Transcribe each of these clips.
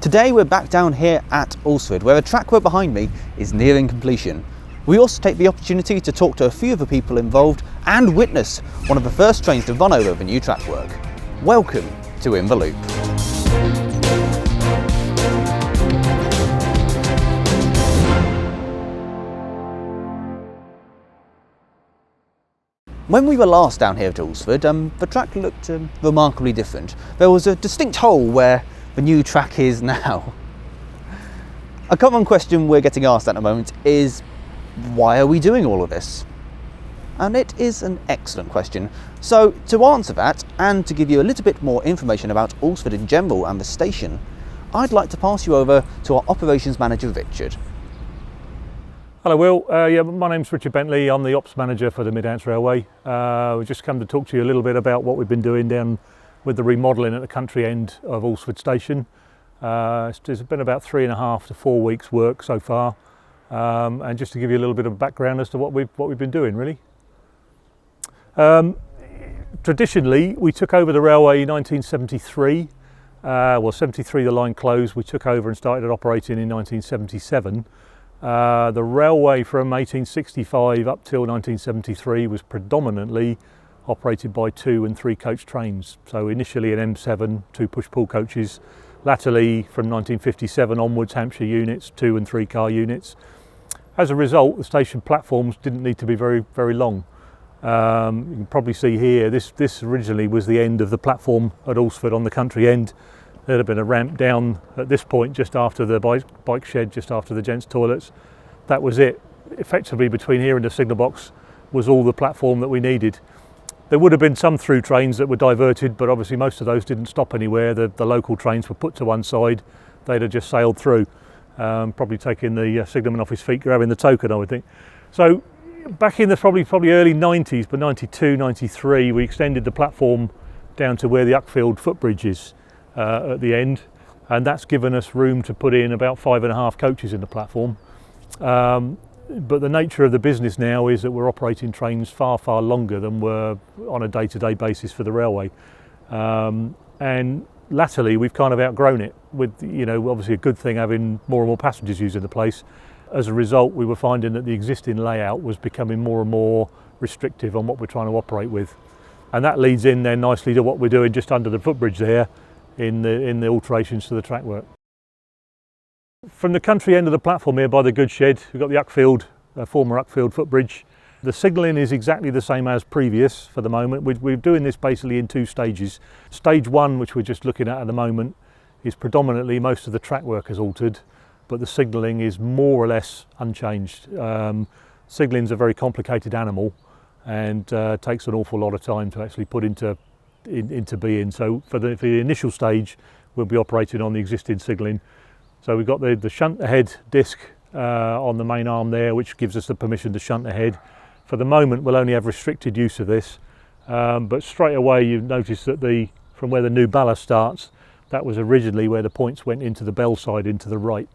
Today we're back down here at Alresford, where the track work behind me is nearing completion. We also take the opportunity to talk to a few of the people involved and witness one of the first trains to run over the new track work. Welcome to In the Loop. When we were last down here at Alresford, the track looked remarkably different. There was a distinct hole where the new track is now. A common question we're getting asked at the moment is, why are we doing all of this? And it is an excellent question. So to answer that, and to give you a little bit more information about Alresford in general and the station, I'd like to pass you over to our operations manager, Richard. Hello Will, my name's Richard Bentley. I'm the Ops Manager for the Hants Railway. We've just come to talk to you a little bit about what we've been doing down with the remodelling at the country end of Alresford Station. It's been about 3.5 to 4 weeks work so far, and just to give you a little bit of background as to what we've been doing really. Traditionally, we took over the railway in 1973. 73 the line closed. We took over and started operating in 1977. The railway from 1865 up till 1973 was predominantly operated by 2 and 3 coach trains. So initially an M7, 2 push-pull coaches, latterly from 1957 onwards Hampshire units, 2 and 3 car units. As a result, the station platforms didn't need to be very, very long. You can probably see here, this originally was the end of the platform at Alresford on the country end. There'd have been a ramp down at this point just after the bike shed, just after the gents' toilets. That was it. Effectively between here and the signal box was all the platform that we needed. There would have been some through trains that were diverted, but obviously most of those didn't stop anywhere. The local trains were put to one side. They'd have just sailed through, probably taking the signalman off his feet, grabbing the token, I would think. So back in the probably early 90s, but 92, 93, we extended the platform down to where the Uckfield footbridge is. At the end, and that's given us room to put in about 5.5 coaches in the platform. But the nature of the business now is that we're operating trains far longer than we're on a day-to-day basis for the railway. And latterly we've kind of outgrown it, with obviously a good thing having more and more passengers using the place. As a result, we were finding that the existing layout was becoming more and more restrictive on what we're trying to operate with. And that leads in then nicely to what we're doing just under the footbridge there, in the alterations to the track work. From the country end of the platform here by the goods shed, we've got the Uckfield, former Uckfield footbridge. The signalling is exactly the same as previous for the moment. We're doing this basically in 2 stages. Stage 1, which we're just looking at the moment, is predominantly most of the track work is altered, but the signalling is more or less unchanged. Signalling's a very complicated animal and takes an awful lot of time to actually put into being. So for the initial stage, we'll be operating on the existing signalling. So we've got the shunt ahead disc on the main arm there, which gives us the permission to shunt ahead. For the moment, we'll only have restricted use of this, but straight away you've noticed that from where the new ballast starts, that was originally where the points went into the bell side into the right.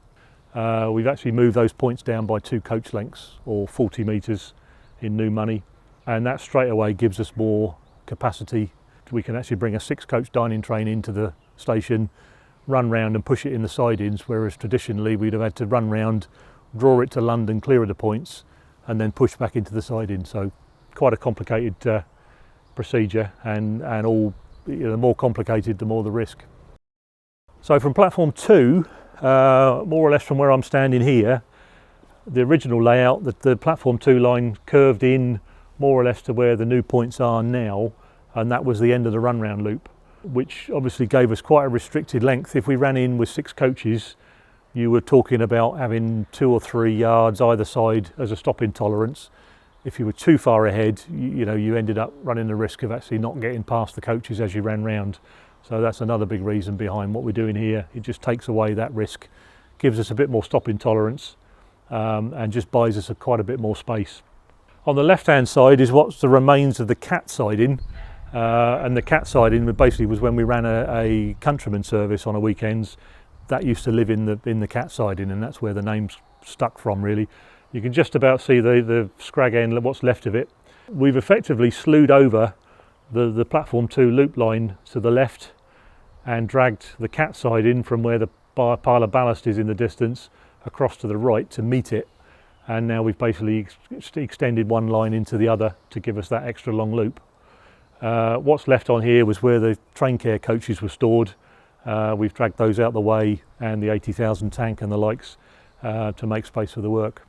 We've actually moved those points down by 2 coach lengths, or 40 metres in new money, and that straight away gives us more capacity. We can actually bring a 6 coach dining train into the station, run round and push it in the sidings, whereas traditionally we'd have had to run round, draw it to London, clear the points, and then push back into the siding. So quite a complicated procedure, and all, the more complicated, the more the risk. So from platform 2, more or less from where I'm standing here, the original layout, the platform 2 line curved in more or less to where the new points are now, and that was the end of the run round loop, which obviously gave us quite a restricted length. If we ran in with 6 coaches, you were talking about having 2 or 3 yards either side as a stopping tolerance. If you were too far ahead, you ended up running the risk of actually not getting past the coaches as you ran round. So that's another big reason behind what we're doing here. It just takes away that risk, gives us a bit more stopping tolerance, and just buys us quite a bit more space. On the left hand side is what's the remains of the cat siding. And the cat siding basically was when we ran a countryman service on a weekends. That used to live in the cat siding, and that's where the name's stuck from really. You can just about see the scrag end, what's left of it. We've effectively slewed over the platform 2 loop line to the left and dragged the cat side in from where the pile of ballast is in the distance across to the right to meet it. And now we've basically extended one line into the other to give us that extra long loop. What's left on here was where the train care coaches were stored. We've dragged those out the way, and the 80,000 tank and the likes, to make space for the work.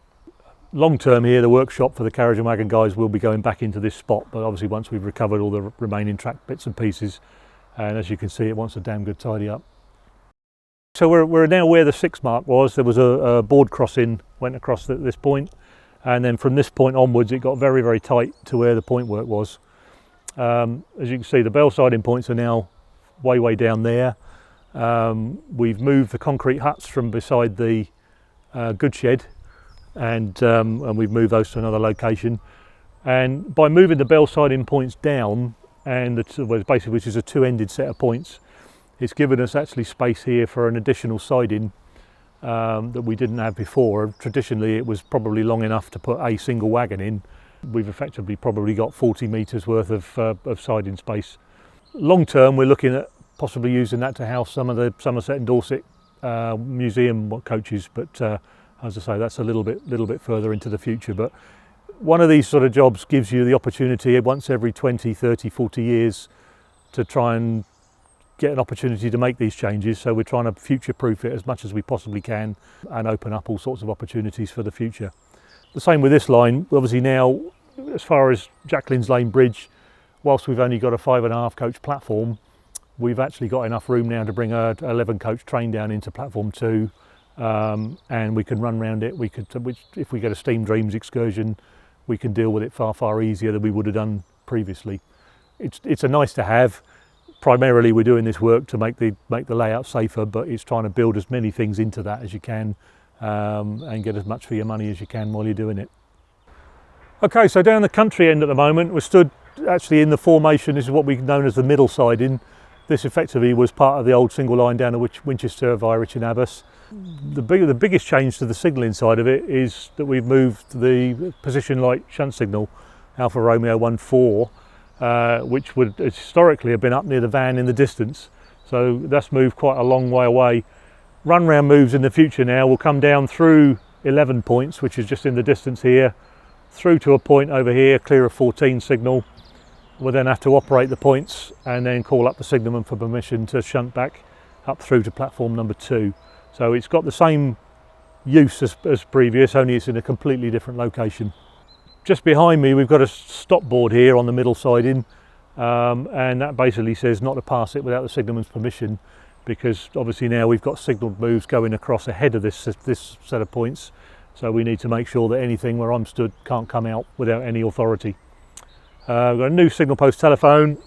Long term here, the workshop for the carriage and wagon guys will be going back into this spot, but obviously once we've recovered all the remaining track bits and pieces, and as you can see, it wants a damn good tidy up. So we're now where the 6 mark was. There was a board crossing, went across this point, and then from this point onwards it got very, very tight to where the point work was. As you can see, the bell siding points are now way down there. We've moved the concrete huts from beside the goods shed, and we've moved those to another location. And by moving the bell siding points down, and basically which is a two-ended set of points, it's given us actually space here for an additional siding that we didn't have before. Traditionally it was probably long enough to put a single wagon in. We've effectively probably got 40 metres worth of siding space. Long term we're looking at possibly using that to house some of the Somerset and Dorset museum coaches, but as I say, that's a little bit further into the future. But one of these sort of jobs gives you the opportunity once every 20, 30, 40 years to try and get an opportunity to make these changes. So we're trying to future-proof it as much as we possibly can and open up all sorts of opportunities for the future. The same with this line. Obviously now, as far as Jacqueline's Lane Bridge, whilst we've only got a 5.5 coach platform, we've actually got enough room now to bring a 11 coach train down into platform 2, and we can run around it. If we get a Steam Dreams excursion, we can deal with it far easier than we would have done previously. It's a nice to have. Primarily we're doing this work to make the layout safer, but it's trying to build as many things into that as you can, and get as much for your money as you can while you're doing it. Okay, so down the country end at the moment, we're stood actually in the formation. This is what we've known as the middle siding. This effectively was part of the old single line down to Winchester via Richard Abbas. The biggest change to the signalling side of it is that we've moved the position light shunt signal, Alfa Romeo 14, which would historically have been up near the van in the distance. So that's moved quite a long way away. Run round moves in the future now will come down through 11 points, which is just in the distance here, through to a point over here, clear of 14 signal. We'll then have to operate the points and then call up the signalman for permission to shunt back up through to platform number 2. So it's got the same use as previous, only it's in a completely different location. Just behind me we've got a stop board here on the middle siding, and that basically says not to pass it without the signalman's permission, because obviously now we've got signalled moves going across ahead of this set of points, so we need to make sure that anything where I'm stood can't come out without any authority. We've got a new signal post telephone.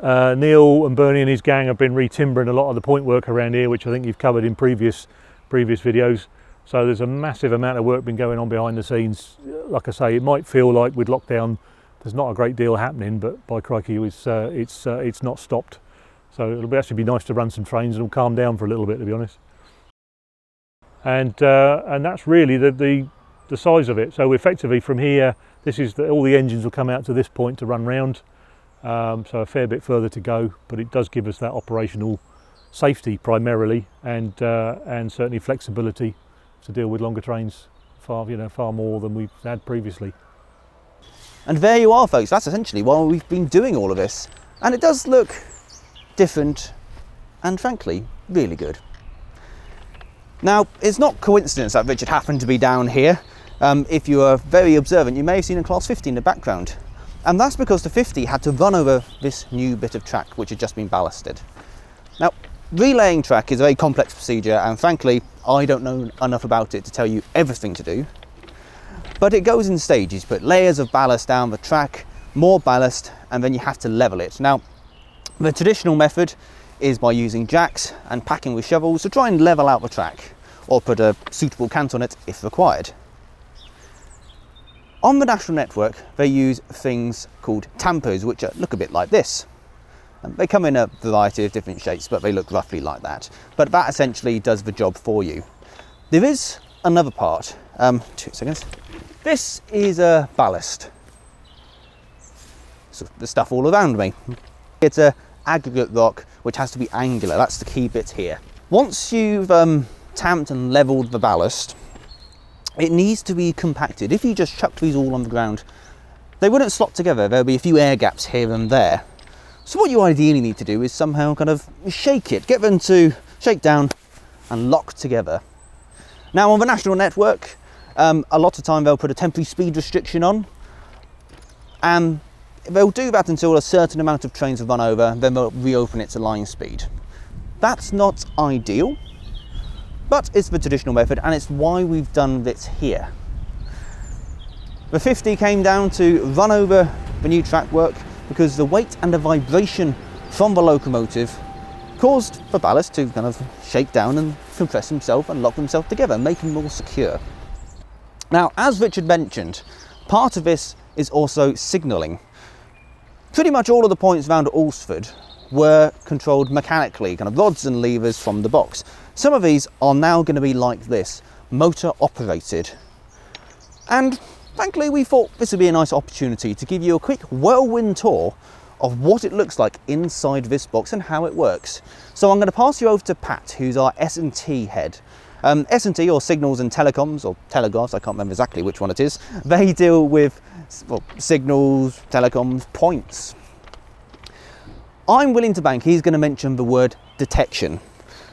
Neil and Bernie and his gang have been re-timbering a lot of the point work around here, which I think you've covered in previous videos. So there's a massive amount of work been going on behind the scenes. Like I say, it might feel like with lockdown there's not a great deal happening, but by crikey, it's not stopped. So it'll actually be nice to run some trains and it'll calm down for a little bit, to be honest. And that's really the size of it. So effectively from here, this is all the engines will come out to this point to run round. So a fair bit further to go, but it does give us that operational safety primarily, and certainly flexibility to deal with longer trains far more than we've had previously. And there you are, folks. That's essentially why we've been doing all of this, and it does look different and frankly really good. Now, it's not coincidence that Richard happened to be down here. If you are very observant, you may have seen a Class 50 in the background. And that's because the 50 had to run over this new bit of track which had just been ballasted. Now, relaying track is a very complex procedure, and frankly, I don't know enough about it to tell you everything to do. But it goes in stages. You put layers of ballast down the track, more ballast, and then you have to level it. Now, the traditional method is by using jacks and packing with shovels to try and level out the track, or put a suitable cant on it if required. On the national network, they use things called tampers, which look a bit like this. They come in a variety of different shapes, but they look roughly like that. But that essentially does the job for you. There is another part. 2 seconds. This is a ballast. So the stuff all around me. It's a aggregate rock, which has to be angular. That's the key bit here. Once you've tamped and levelled the ballast, it needs to be compacted. If you just chucked these all on the ground, they wouldn't slot together. There'll be a few air gaps here and there. So what you ideally need to do is somehow kind of shake it, get them to shake down and lock together. Now on the national network, a lot of time they'll put a temporary speed restriction on, and they'll do that until a certain amount of trains have run over, then they'll reopen it to line speed. That's not ideal, but it's the traditional method, and it's why we've done this here. The 50 came down to run over the new track work because the weight and the vibration from the locomotive caused the ballast to kind of shake down and compress himself and lock themselves together, making them more secure. Now, as Richard mentioned, part of this is also signalling. Pretty much all of the points around Alresford were controlled mechanically, kind of rods and levers from the box. Some of these are now going to be like this, motor operated. And frankly, we thought this would be a nice opportunity to give you a quick whirlwind tour of what it looks like inside this box and how it works. So I'm going to pass you over to Pat, who's our S&T head. S&T, or Signals and Telecoms, or Telegraphs, I can't remember exactly which one it is. They deal with, well, signals, telecoms, points. I'm willing to bank he's going to mention the word detection.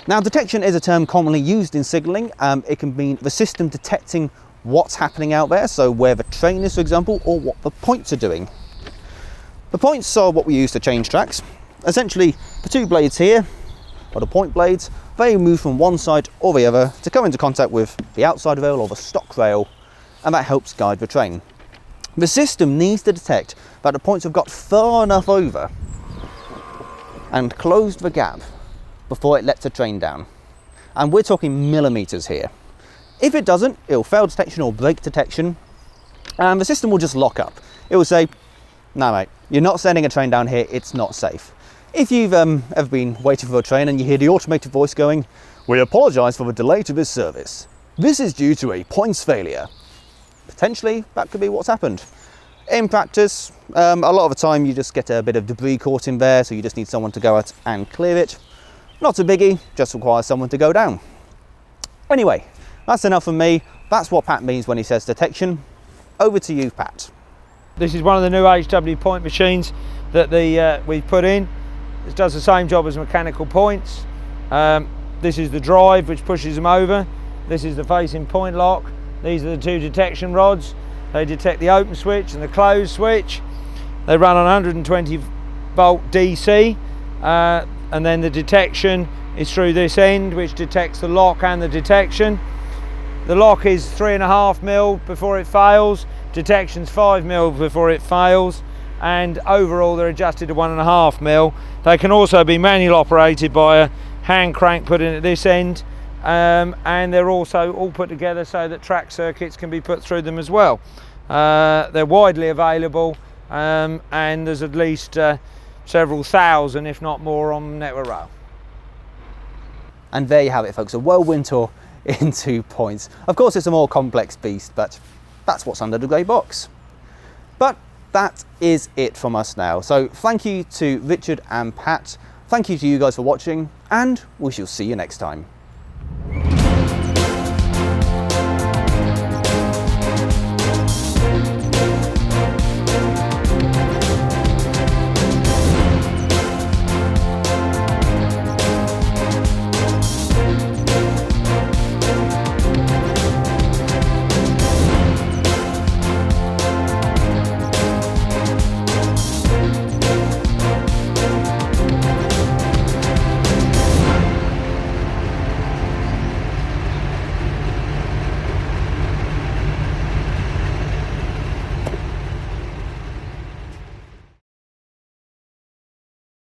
Now, detection is a term commonly used in signalling. It can mean the system detecting what's happening out there, so where the train is, for example, or what the points are doing. The points are what we use to change tracks. Essentially, the two blades here, or the point blades, they move from one side or the other to come into contact with the outside rail or the stock rail, and that helps guide the train. The system needs to detect that the points have got far enough over and closed the gap before it lets the train down. And we're talking millimetres here. If it doesn't, it'll fail detection or break detection, and the system will just lock up. It will say, no mate, you're not sending a train down here, it's not safe. If you've ever been waiting for a train and you hear the automated voice going, we apologise for the delay to this service. This is due to a points failure. Potentially, that could be what's happened. In practice, a lot of the time you just get a bit of debris caught in there, so you just need someone to go out and clear it. Not a biggie, just requires someone to go down. Anyway, that's enough from me. That's what Pat means when he says detection. Over to you, Pat. This is one of the new HW point machines that we've put in. It does the same job as mechanical points. This is the drive which pushes them over. This is the facing point lock. These are the two detection rods. They detect the open switch and the close switch. They run on 120 volt DC, and then the detection is through this end, which detects the lock and the detection. The lock is 3.5 mil before it fails. Detection's 5 mil before it fails, and overall they're adjusted to 1.5 mil. They can also be manual operated by a hand crank put in at this end, and they're also all put together so that track circuits can be put through them as well. They're widely available, and there's at least several thousand, if not more, on Network Rail. And there you have it, folks, a whirlwind tour into points. Of course, it's a more complex beast, but that's what's under the grey box. But that is it from us now. So thank you to Richard and Pat. Thank you to you guys for watching, and we shall see you next time.